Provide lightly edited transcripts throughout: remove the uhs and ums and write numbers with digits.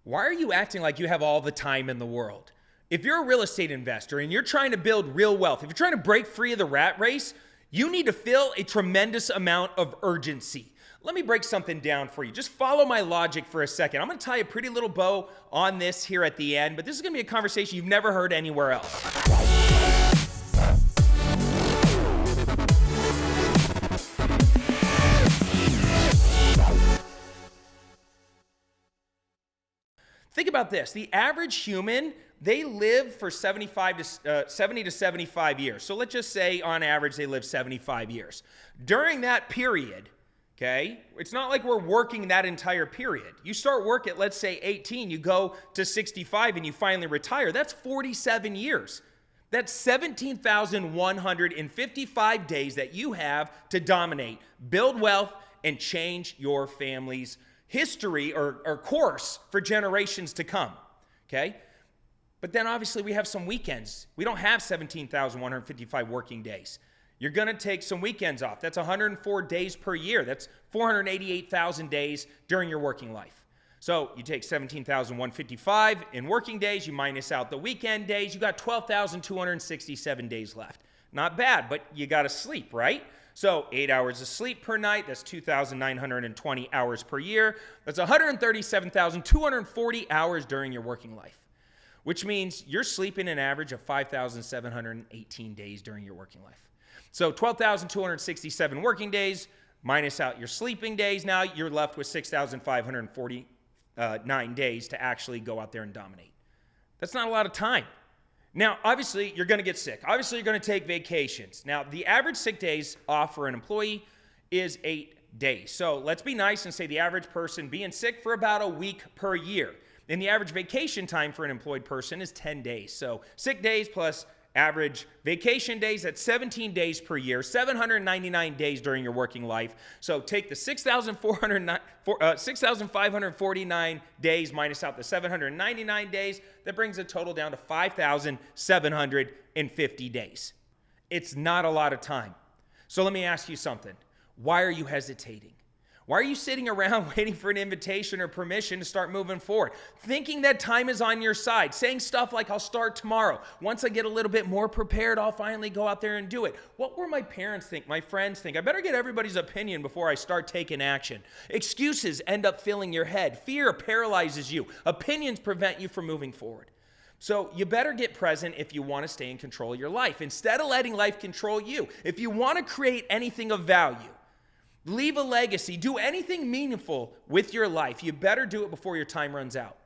Why are you acting like you have all the time in the world? If you're a real estate investor and you're trying to build real wealth, if you're trying to break free of the rat race, you need to feel a tremendous amount of urgency. Let me break something down for you. Just follow my logic for a second. I'm going to tie a pretty little bow on this here at the end, but this is going to be a conversation you've never heard anywhere else. Think about this. The average human, they live for 70 to 75 years. So let's just say on average they live 75 years. During that period, okay, it's not like we're working that entire period. You start work at, let's say, 18, you go to 65 and you finally retire. That's 47 years. That's 17,155 days that you have to dominate, build wealth, and change your family's history or course for generations to come, okay? But then obviously we have some weekends. We don't have 17,155 working days. You're going to take some weekends off. That's 104 days per year. That's 488,000 days during your working life. So you take 17,155 in working days, you minus out the weekend days, you got 12,267 days left. Not bad, but you got to sleep, right? So 8 hours of sleep per night, that's 2,920 hours per year. That's 137,240 hours during your working life, which means you're sleeping an average of 5,718 days during your working life. So 12,267 working days, minus out your sleeping days, now you're left with 6,549 days to actually go out there and dominate. That's not a lot of time. Now, obviously, you're going to get sick. Obviously, you're going to take vacations. Now, the average sick days off for an employee is 8 days. So let's be nice and say the average person being sick for about a week per year. And the average vacation time for an employed person is 10 days. So sick days plus average vacation days, that's 17 days per year, 799 days during your working life. So take the 6,549 days minus out the 799 days. That brings the total down to 5,750 days. It's not a lot of time. So let me ask you something. Why are you hesitating? Why are you sitting around waiting for an invitation or permission to start moving forward? Thinking that time is on your side, saying stuff like, I'll start tomorrow. Once I get a little bit more prepared, I'll finally go out there and do it. What will my parents think, my friends think? I better get everybody's opinion before I start taking action. Excuses end up filling your head. Fear paralyzes you. Opinions prevent you from moving forward. So you better get present if you want to stay in control of your life, instead of letting life control you. If you want to create anything of value, leave a legacy, do anything meaningful with your life, you better do it before your time runs out.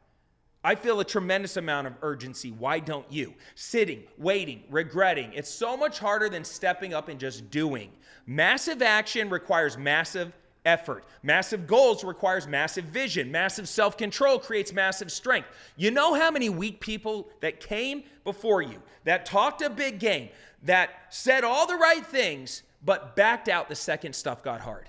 I feel a tremendous amount of urgency. Why don't you? Sitting, waiting, regretting. It's so much harder than stepping up and just doing. Massive action requires massive effort. Massive goals requires massive vision. Massive self-control creates massive strength. You know how many weak people that came before you, that talked a big game, that said all the right things, but backed out the second stuff got hard.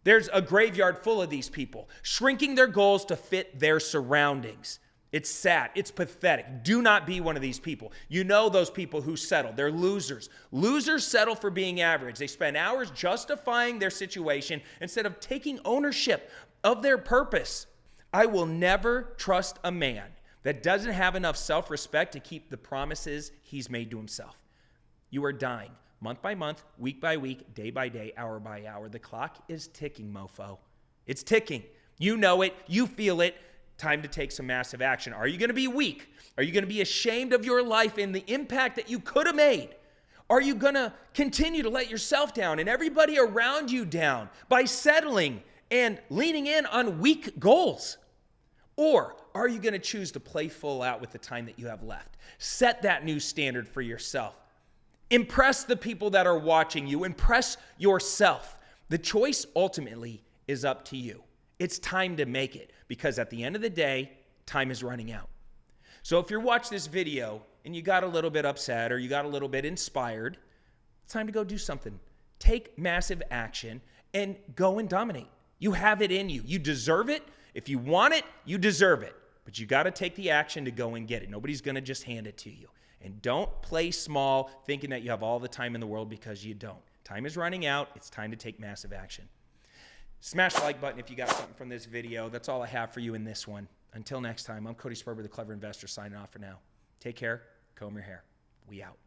There's a graveyard full of these people, shrinking their goals to fit their surroundings. It's sad. It's pathetic. Do not be one of these people. You know those people who settle. They're losers. Losers settle for being average. They spend hours justifying their situation instead of taking ownership of their purpose. I will never trust a man that doesn't have enough self-respect to keep the promises he's made to himself. You are dying. Month by month, week by week, day by day, hour by hour. The clock is ticking, mofo. It's ticking. You know it. You feel it. Time to take some massive action. Are you going to be weak? Are you going to be ashamed of your life and the impact that you could have made? Are you going to continue to let yourself down and everybody around you down by settling and leaning in on weak goals? Or are you going to choose to play full out with the time that you have left? Set that new standard for yourself. Impress the people that are watching you. Impress yourself. The choice ultimately is up to you. It's time to make it because at the end of the day, time is running out. So if you're watching this video and you got a little bit upset or you got a little bit inspired, it's time to go do something. Take massive action and go and dominate. You have it in you. You deserve it. If you want it, you deserve it. But you got to take the action to go and get it. Nobody's going to just hand it to you. And don't play small thinking that you have all the time in the world because you don't. Time is running out. It's time to take massive action. Smash the like button if you got something from this video. That's all I have for you in this one. Until next time, I'm Cody Sperber, the Clever Investor, signing off for now. Take care. Comb your hair. We out.